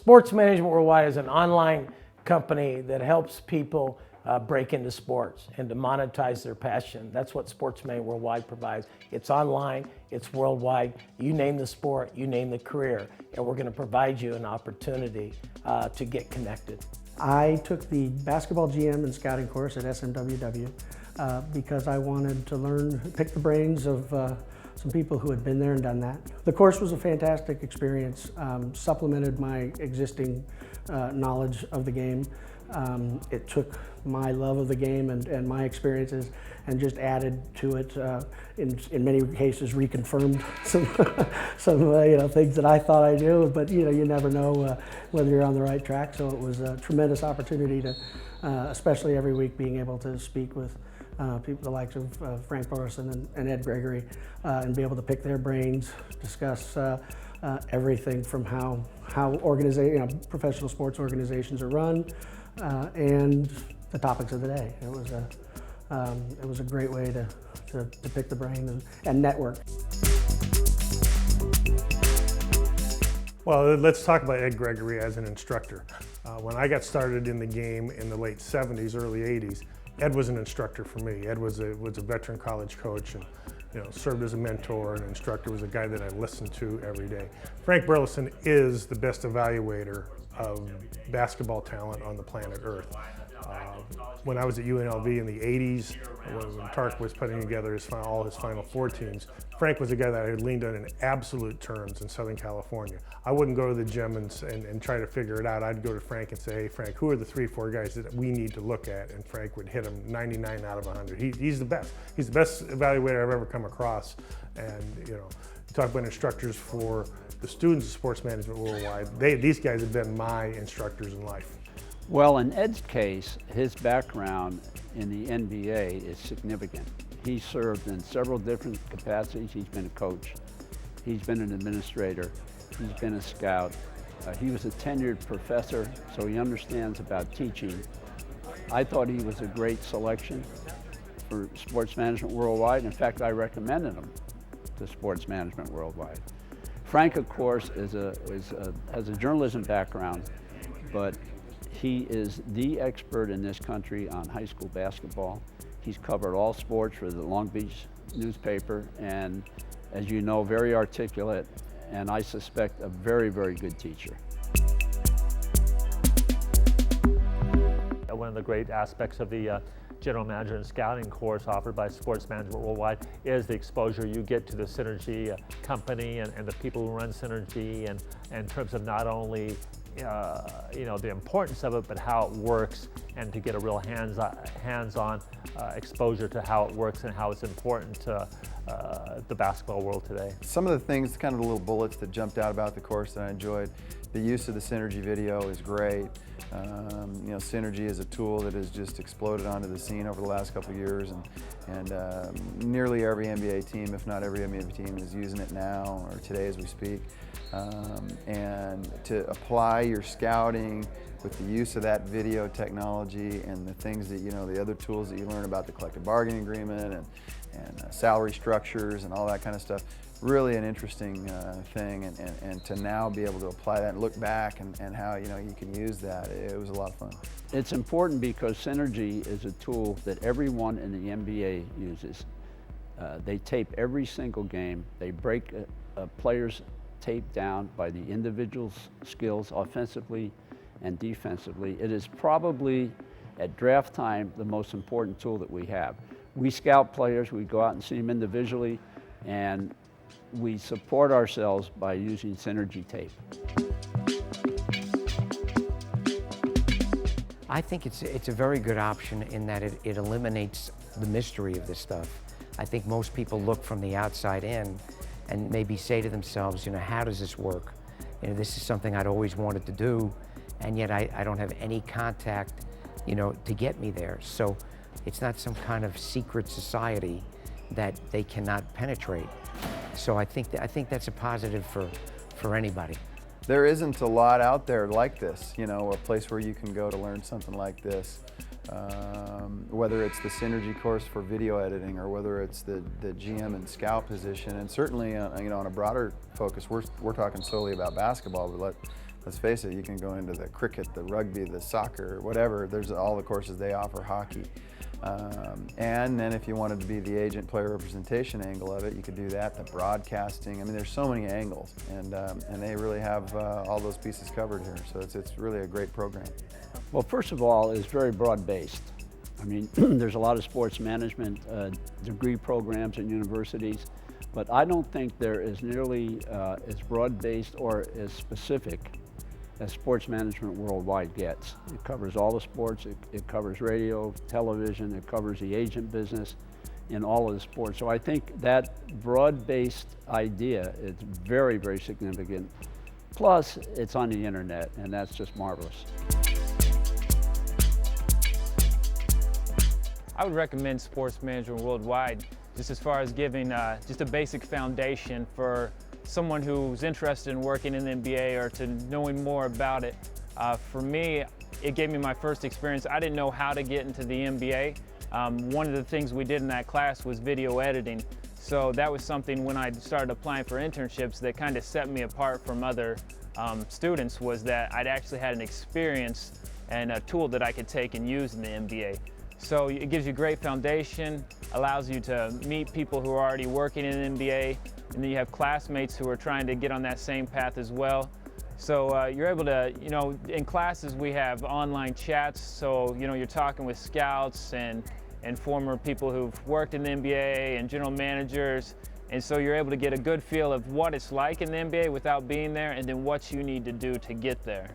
Sports Management Worldwide is an online company that helps people break into sports and to monetize their passion. That's what Sports Management Worldwide provides. It's online, it's worldwide. You name the sport, you name the career, and we're going to provide you an opportunity to get connected. I took the basketball GM and scouting course at SMWW because I wanted to learn, pick the brains of some people who had been there and done that. The course was a fantastic experience, supplemented my existing knowledge of the game. It took my love of the game and my experiences and just added to it, in many cases reconfirmed some things that I thought I knew, but you never know whether you're on the right track. So it was a tremendous opportunity to, especially every week, being able to speak with people the likes of Frank Burlison and Ed Gregory, and be able to pick their brains, discuss everything from how professional sports organizations are run, and the topics of the day. It was a great way to pick the brain and network. Well, let's talk about Ed Gregory as an instructor. When I got started in the game in the late 70s, early 80s, Ed was an instructor for me. Ed was a veteran college coach and served as a mentor and instructor, was a guy that I listened to every day. Frank Burlison is the best evaluator of basketball talent on the planet Earth. When I was at UNLV in the 80s, when Tark was putting together all his Final Four teams, Frank was a guy that I leaned on in absolute terms in Southern California. I wouldn't go to the gym and try to figure it out. I'd go to Frank and say, hey Frank, who are the 3-4 guys that we need to look at? And Frank would hit them 99 out of 100. He's the best. He's the best evaluator I've ever come across. And you talk about instructors for the students of Sports Management Worldwide. These guys have been my instructors in life. Well, in Ed's case, his background in the NBA is significant. He served in several different capacities. He's been a coach, he's been an administrator, he's been a scout. He was a tenured professor, so he understands about teaching. I thought he was a great selection for Sports Management Worldwide. In fact, I recommended him to Sports Management Worldwide. Frank, of course, has a journalism background, but he is the expert in this country on high school basketball. He's covered all sports for the Long Beach newspaper, and as you know, very articulate, and I suspect a very, very good teacher. One of the great aspects of the General Management and Scouting course offered by Sports Management Worldwide is the exposure you get to the Synergy company and the people who run Synergy, and in terms of not only the importance of it, but how it works, and to get a real hands-on exposure to how it works and how it's important to the basketball world today. Some of the things, kind of the little bullets that jumped out about the course that I enjoyed, the use of the Synergy video is great. Synergy is a tool that has just exploded onto the scene over the last couple of years, and nearly every NBA team, if not every NBA team, is using it now or today as we speak. And to apply your scouting with the use of that video technology and the things that, the other tools that you learn about the collective bargaining agreement and salary structures and all that kind of stuff, really an interesting thing, and to now be able to apply that and look back and how you can use that, it was a lot of fun. It's important because Synergy is a tool that everyone in the NBA uses. They tape every single game. They break a player's tape down by the individual's skills offensively and defensively. It is probably, at draft time, the most important tool that we have. We scout players, we go out and see them individually, and we support ourselves by using Synergy tape. I think it's a very good option in that it eliminates the mystery of this stuff. I think most people look from the outside in and maybe say to themselves, how does this work? This is something I'd always wanted to do, and yet I don't have any contact, to get me there. So it's not some kind of secret society that they cannot penetrate. So I think that's a positive for anybody. There isn't a lot out there like this, a place where you can go to learn something like this. Whether it's the Synergy course for video editing, or whether it's the GM and scout position, and certainly on a broader focus, we're talking solely about basketball, but let's face it, you can go into the cricket, the rugby, the soccer, whatever. There's all the courses they offer, hockey. And then if you wanted to be the agent player representation angle of it, you could do that, the broadcasting. I mean, there's so many angles, and they really have all those pieces covered here. So it's really a great program. Well, first of all, it's very broad-based. I mean, there's a lot of sports management degree programs at universities, but I don't think there is nearly as broad-based or as specific as sports management worldwide gets. It covers all the sports, it covers radio, television, it covers the agent business in all of the sports. So I think that broad-based idea is very, very significant. Plus, it's on the internet, and that's just marvelous. I would recommend Sports Management Worldwide, just as far as giving just a basic foundation for someone who's interested in working in the NBA or to knowing more about it. For me, it gave me my first experience. I didn't know how to get into the NBA. One of the things we did in that class was video editing. So that was something when I started applying for internships that kind of set me apart from other students, was that I'd actually had an experience and a tool that I could take and use in the NBA. So it gives you a great foundation, allows you to meet people who are already working in the NBA, and then you have classmates who are trying to get on that same path as well. So you're able to, in classes we have online chats, so you're talking with scouts and former people who've worked in the NBA and general managers, and so you're able to get a good feel of what it's like in the NBA without being there, and then what you need to do to get there.